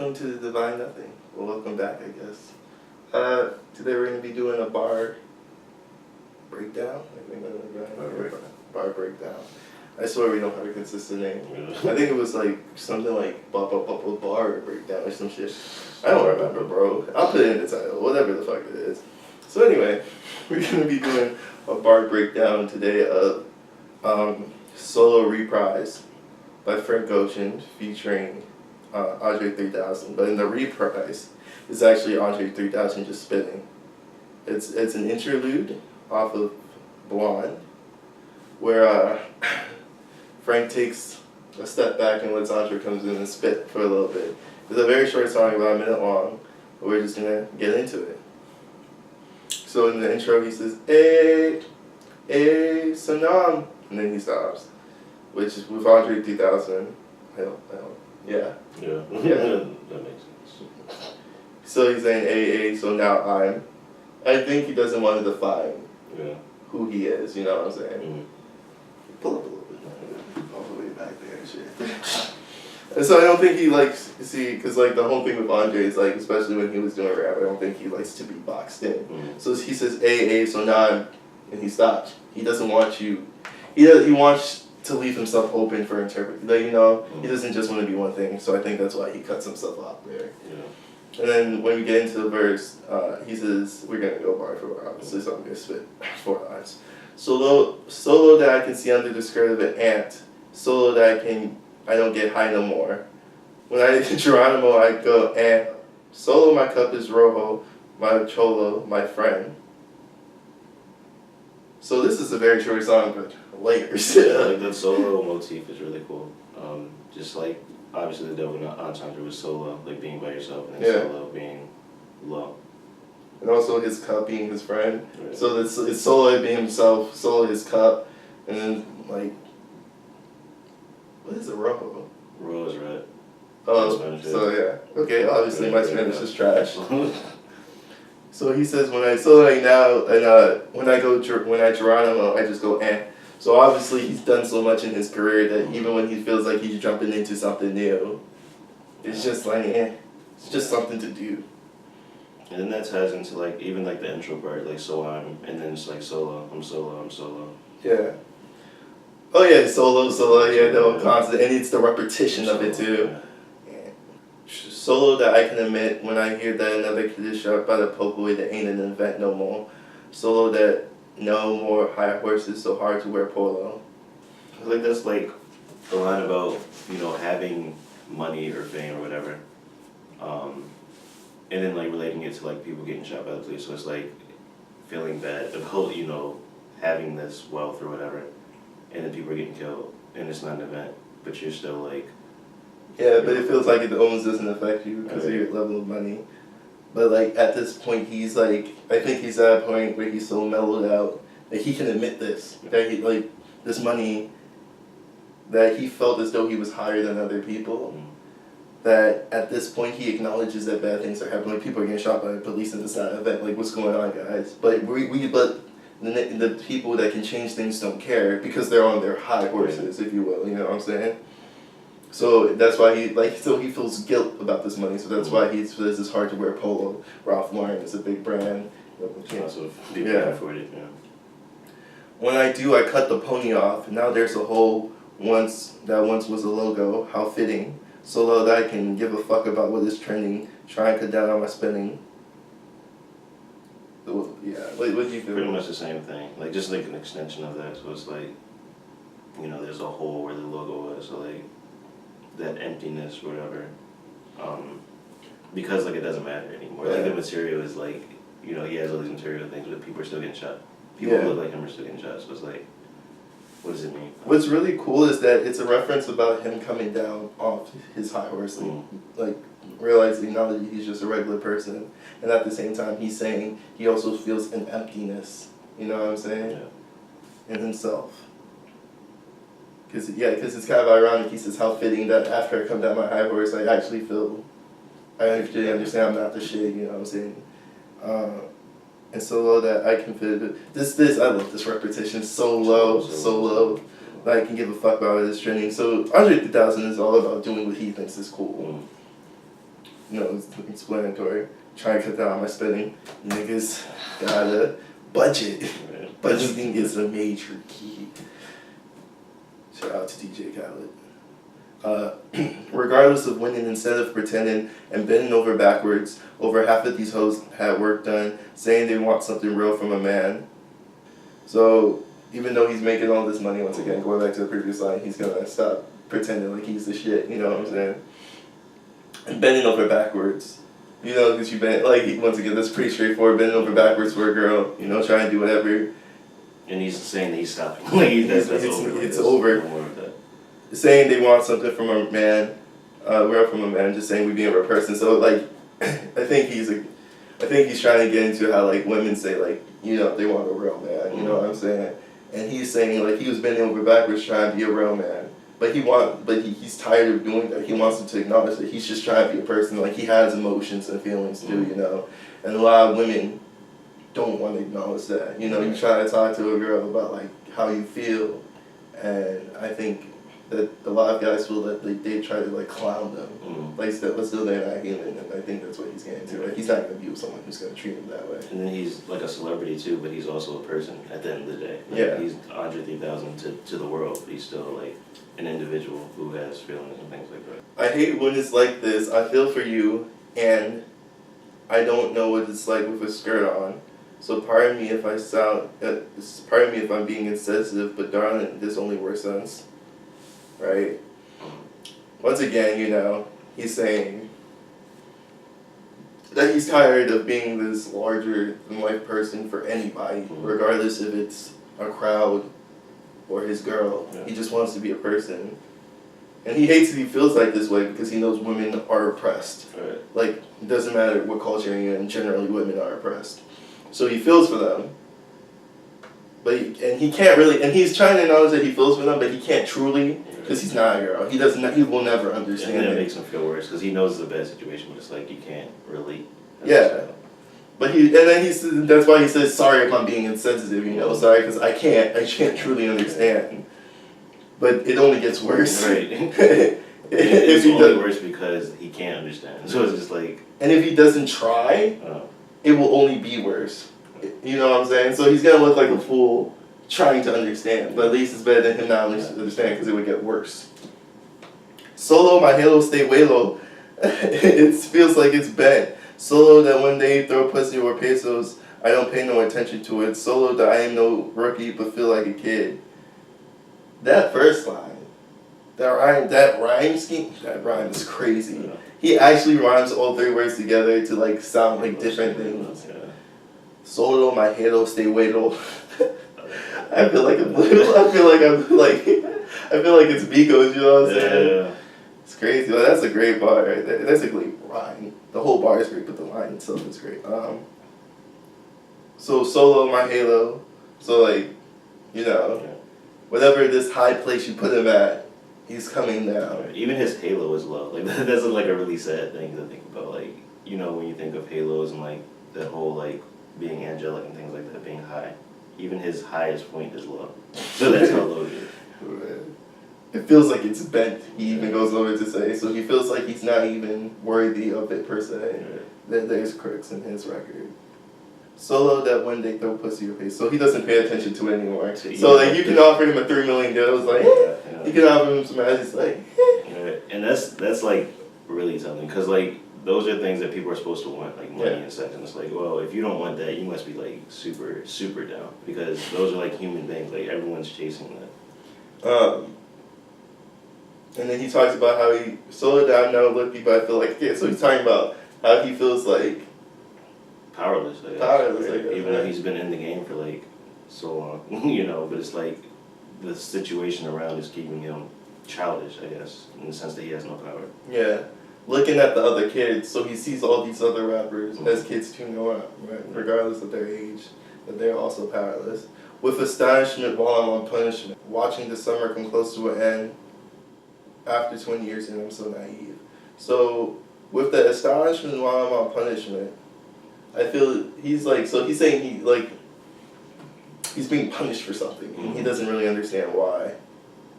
Welcome to the Divine Nothing. Well, welcome back, I guess. Today we're going to be doing a bar breakdown. I think bar breakdown. I swear we don't have a consistent name. I think it was like something like bar breakdown or some shit. I don't remember, bro. I'll put it in the title, whatever the fuck it is. So anyway, we're going to be doing a bar breakdown today of Solo Reprise by Frank Ocean featuring Andre 3000. But in the Reprise, it's actually Andre 3000 just spitting. It's an interlude off of Blonde, where Frank takes a step back and lets Andre comes in and spit for a little bit. It's a very short song, about a minute long, but we're just gonna get into it. So in the intro he says, "Hey, hey, Sanam," and then he stops, which is with Andre 3000. Yeah. Yeah. That makes sense. So he's saying, "Hey, so now I think he doesn't want to define who he is, you know what I'm saying?" Mm-hmm. Pull up a little bit, all the way back there and shit. And so I don't think he likes, because like the whole thing with Andre is like, especially when he was doing rap, I don't think he likes to be boxed in. Mm-hmm. So he says, "Hey, so now and he stops. He doesn't want you, he wants to leave himself open for interpretation. Like, you know, he doesn't just want to be one thing, so I think that's why he cuts himself off there. Yeah. And then when we get into the verse, he says, we're going to go bar for bar, obviously, so I'm going to spit 4 lines. Solo that I can see under the skirt of an ant. Solo that I don't get high no more. When I Geronimo, I go, and solo my cup is rojo, my cholo, my friend. So this is a very short song, but layers. Yeah, like that solo motif is really cool. Just like, obviously the double entendre was solo, like being by yourself, and then solo being low. And also his cup being his friend. Right. So it's solo being himself, solo his cup, and then like, what is a rojo? Rojo is red. Oh, Spanish, so yeah. Okay, obviously my Spanish is trash. Yeah. So he says when I Geronimo, I just go eh. So obviously he's done so much in his career that even when he feels like he's jumping into something new, it's just like eh. It's just something to do. And then that ties into like even like the intro part, like and then it's like solo, I'm solo. Yeah. Oh yeah, solo, yeah, no, constant, and it's the repetition of it too. Solo that I can admit when I hear that another kid is shot by the poke away that ain't an event no more. Solo that no more high horses so hard to wear polo. I think that's like the line about, you know, having money or fame or whatever. And then like relating it to like people getting shot by the police. So it's like feeling bad about, you know, having this wealth or whatever, and then people are getting killed and it's not an event, but you're still like, yeah, but it feels like it almost doesn't affect you because of your level of money. But like at this point, he's like, I think he's at a point where he's so mellowed out that he can admit this, that he like this money, that he felt as though he was higher than other people. That at this point he acknowledges that bad things are happening. Like people are getting shot by the police and it's not an event. Like what's going on, guys? But the people that can change things don't care because they're on their high horses, if you will. You know what I'm saying? So that's why he feels guilt about this money. So that's why he says it's hard to wear polo. Ralph Lauren is a big brand. also people can afford it. Yeah. When I do, I cut the pony off. Now there's a hole once was a logo. How fitting. So low that I can give a fuck about what is trending. Try and cut down on my spending. Yeah, what do you feel? Pretty much the same thing. Like just like an extension of that. So it's like, you know, there's a hole where the logo was. So like that emptiness, whatever. Because like it doesn't matter anymore. Like the material is like, you know, he has all these material things, but people are still getting shot. People who look like him are still getting shot. So it's like, what does it mean? What's really cool is that it's a reference about him coming down off his high horse, like realizing now that he's just a regular person, and at the same time he's saying he also feels an emptiness. You know what I'm saying? Yeah. In himself. Because it's kind of ironic. He says how fitting that after I come down my high horse, I actually understand I'm not the shit. You know what I'm saying? And so low that I can fit it. This I love this repetition. So low. That I can give a fuck about it is trending. So Andre 3000 is all about doing what he thinks is cool. it's explanatory. Trying to cut down on my spending. Niggas gotta budget. Right. Budgeting is a major key. Shout out to DJ Khaled. Regardless of winning, instead of pretending and bending over backwards, over half of these hoes had work done, saying they want something real from a man. So even though he's making all this money, once again, going back to the previous line, he's gonna stop pretending like he's the shit, you know what I'm saying? And bending over backwards. You know, because you bend, like, once again, that's pretty straightforward, bending over backwards for a girl, trying to do whatever. And he's saying that he's stopping. Like, that's over. It's over. No more of that. Saying they want something from a man, we're from a man, just saying we being a real person. So, like, I think he's trying to get into how, like, women say, like, they want a real man, you know what I'm saying? And he's saying, like, he was bending over backwards trying to be a real man. But he's tired of doing that. He wants them to acknowledge that he's just trying to be a person. Like, he has emotions and feelings too, And a lot of women don't want to acknowledge that. You try to talk to a girl about, like, how you feel. And I think that a lot of guys feel that they try to, like, clown them. Like, but still they're not human. And I think that's what he's getting to. Like, he's not going to be with someone who's going to treat him that way. And then he's like a celebrity too, but he's also a person at the end of the day. Like, Yeah. He's Andre 3000 to the world, but he's still, like, an individual who has feelings and things like that. I hate when it's like this. I feel for you, and I don't know what it's like with a skirt on. So pardon me if pardon me if I'm being insensitive, but darling, this only works sense, right? Once again, he's saying that he's tired of being this larger than life person for anybody, regardless if it's a crowd or his girl. Yeah. He just wants to be a person. And he hates that he feels like this way because he knows women are oppressed. Right. Like, it doesn't matter what culture you're in, generally women are oppressed. So he feels for them. He can't really, and he's trying to acknowledge that he feels for them, but he can't truly, because he's not a girl. He will never understand and it. It makes him feel worse because he knows it's a bad situation, but it's like you can't relate. Yeah. But that's why he says, sorry if I'm being insensitive, sorry, because I can't truly understand. But it only gets worse. Right. It's only worse because he can't understand. So it's just like... And if he doesn't try, it will only be worse. You know what I'm saying? So he's going to look like a fool trying to understand. But at least it's better than him not understanding because it would get worse. Solo, my halo, stay way low. It feels like it's bad. Solo, that when they throw pussy or pesos, I don't pay no attention to it. Solo, that I am no rookie but feel like a kid. That first line, that rhyme scheme, that rhyme is crazy. Yeah. He actually rhymes all three words together to like sound like different things. Yeah. Solo, my halo, stay way low. I feel like it's Migos, you know what I'm saying? Yeah. It's crazy. Well, that's a great bar right there. That's a great rhyme. The whole bar is great, but the line itself is great. So Solo, my halo. So whatever this high place you put him at, he's coming down. Even his halo is low. Like that's like a really sad thing to think about. Like when you think of halos and like that whole like being angelic and things like that being high, even his highest point is low. So that's how low it is. It feels like it's bent. He even goes over to say, so he feels like he's not even worthy of it per se. Right. That there's critics in his record. Solo, that when they throw pussy your face, so he doesn't pay attention to it anymore. So like you can offer him a $3 million deal, it's like you can offer him some ass, it's like and that's like really something because like those are things that people are supposed to want, like money and sex, and it's like, well, if you don't want that, you must be like super super down because those are like human beings, like everyone's chasing that. And then he talks about how he solo down now look people I feel like so he's talking about how he feels like powerless, I guess, powerless, right? Even though he's been in the game for like so long, but it's like the situation around is keeping him childish, I guess, in the sense that he has no power. Yeah, looking at the other kids, so he sees all these other rappers as kids too, right? Regardless of their age, that they're also powerless. With astonishment while I'm on punishment, watching the summer come close to an end. After 20 years and I'm so naive. So with the astonishment while I'm on punishment, I feel he's saying he's being punished for something. And he doesn't really understand why.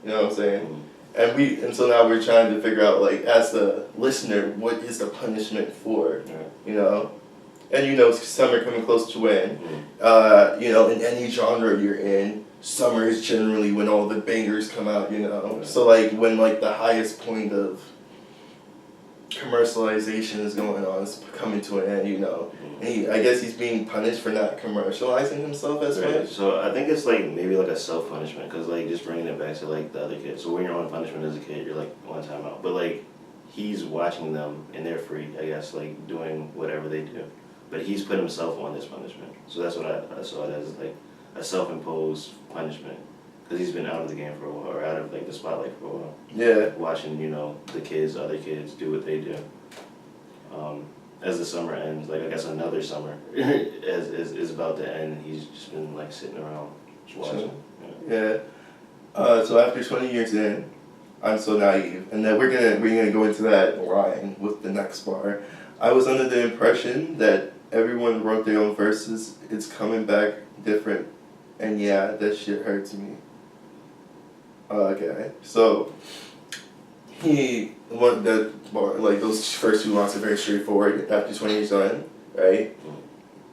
You know what I'm saying? And so now we're trying to figure out, like, as the listener, what is the punishment for, you know? And you know, summer coming close to end. You know, in any genre you're in, summer is generally when all the bangers come out, you know? So, like, when, like, the highest point of commercialization is going on, is coming to an end, you know? And I guess he's being punished for not commercializing himself as much. So I think it's like maybe like a self-punishment, because like just bringing it back to like the other kids. So when you're on punishment as a kid, you're like one time out. But like he's watching them and they're free, I guess, like doing whatever they do. But he's put himself on this punishment. So that's what I saw it as, like a self-imposed punishment. Because he's been out of the game for a while, or out of like the spotlight for a while. Yeah. Watching, you know, the kids, other kids do what they do. As the summer ends, like I guess another summer is about to end, he's just been like sitting around just watching. Yeah. So after 20 years in, I'm so naive, and then we're gonna go into that line with the next bar. I was under the impression that everyone wrote their own verses. It's coming back different, and yeah, that shit hurts me. Okay, so that bar, like those first two lines are very straightforward. After 20 years on, right?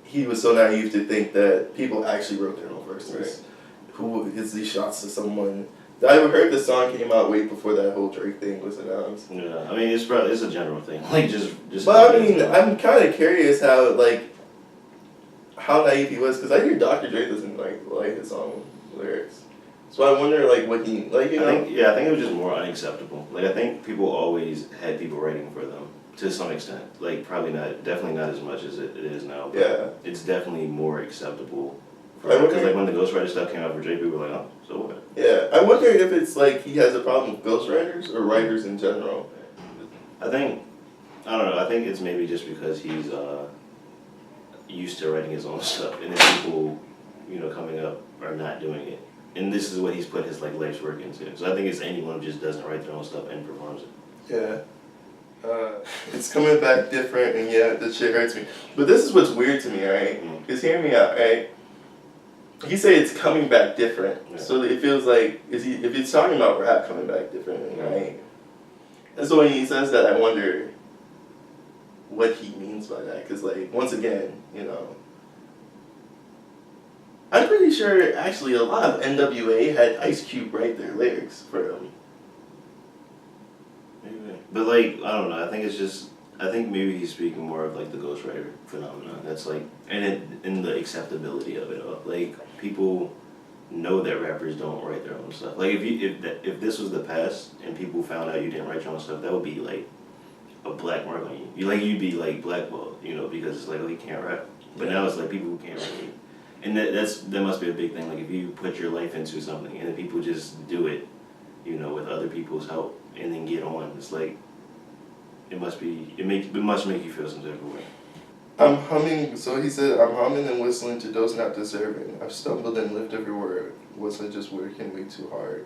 He was so naive to think that people actually wrote their own verses. Right. Who hits these shots to someone? I heard the song came out way before that whole Drake thing was announced. Yeah, I mean it's a general thing, like just. But I mean, I'm kind of curious how naive he was, because I hear Dr. Dre doesn't like his own lyrics. So I wonder what he I think it was just more unacceptable. Like I think people always had people writing for them to some extent. Like definitely not as much as it is now. But yeah. It's definitely more acceptable. Because like when the ghostwriter stuff came out for Dre, people were like, oh, so what? Yeah, I wonder if it's like he has a problem with ghostwriters or writers in general. I don't know. I think it's maybe just because he's used to writing his own stuff, and then people, you know, coming up are not doing it. And this is what he's put his like life's work into. So I think it's anyone who just doesn't write their own stuff and performs it. Yeah. It's coming back different, and yeah, that shit hurts me. But this is what's weird to me, right? Because hear me out, right? He said it's coming back different. Yeah. So it feels like, if he's talking about rap coming back different, right? And so when he says that, I wonder what he means by that. Because, like, once again, you know, I'm pretty sure actually a lot of NWA had Ice Cube write their lyrics for him. Maybe. But, like, I don't know. I think maybe he's speaking more of like the ghostwriter phenomenon. That's like, and in the acceptability of it all. Like people know that rappers don't write their own stuff. Like if this was the past and people found out you didn't write your own stuff, that would be like a black mark on you. You'd be like blackballed, you know, because it's like, oh, he can't rap. But now it's like people who can't rap. And that must be a big thing. Like if you put your life into something and then people just do it, you know, with other people's help and then get on, it's like. It must make you feel some type of way. I'm humming, so he said, I'm humming and whistling to those not deserving. I've stumbled and lived every word. Was I just working way too hard?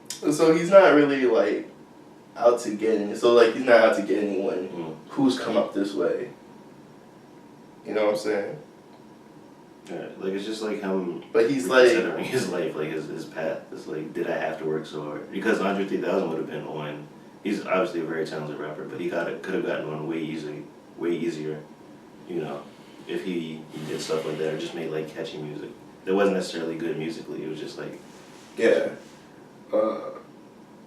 So he's not really, like, out to get any, so, like, he's not out to get anyone who's come up this way. You know what I'm saying? Yeah, like, it's just like him but he's considering his life, like, his path. It's like, did I have to work so hard? Because Andre 3000 would have been on. He's obviously a very talented rapper, but he could have gotten on way easier, you know, if he did stuff like that or just made like catchy music. That wasn't necessarily good musically. It was just like. Yeah, I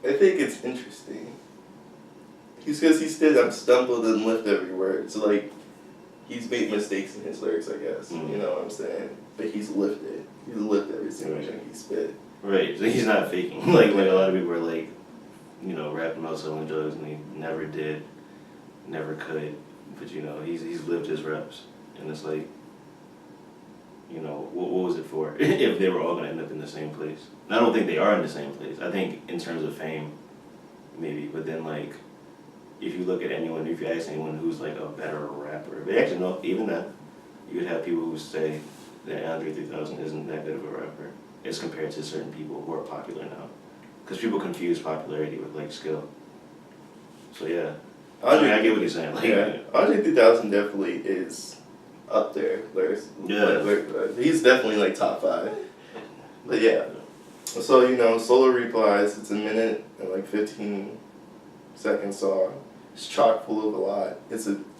think it's interesting. Because he said I'm stumbled and lived every word. So like, he's made mistakes in his lyrics, I guess. Mm-hmm. You know what I'm saying? But he's lived it. He's lived every single thing he spit. Right. So he's not faking. like a lot of people are like. You know, rapping about selling drugs, and he never did, never could. But you know, he's lived his reps, and it's like, you know, what was it for? If they were all gonna end up in the same place, and I don't think they are in the same place. I think in terms of fame, maybe, but then like, if you look at anyone, if you ask anyone who's like a better rapper, but actually no, even that, you would have people who say that Andre 3000 isn't that good of a rapper as compared to certain people who are popular now. Because people confuse popularity with like skill. So yeah, I get what he's saying. Like, yeah, Andre 3000 definitely is up there. He's definitely like top 5. But yeah, So, solo Reprise, it's a minute and like 15-second song. It's chock full of a lot.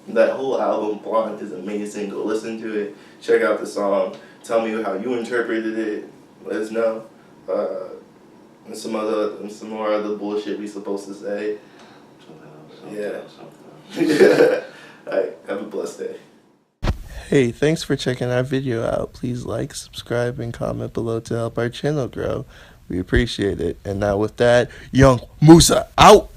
That whole album, Blonde, is amazing. Go listen to it. Check out the song. Tell me how you interpreted it. Let us know. And some more other bullshit we supposed to say. Yeah. Alright, have a blessed day. Hey, thanks for checking our video out. Please like, subscribe, and comment below to help our channel grow. We appreciate it. And now with that, Young Musa out!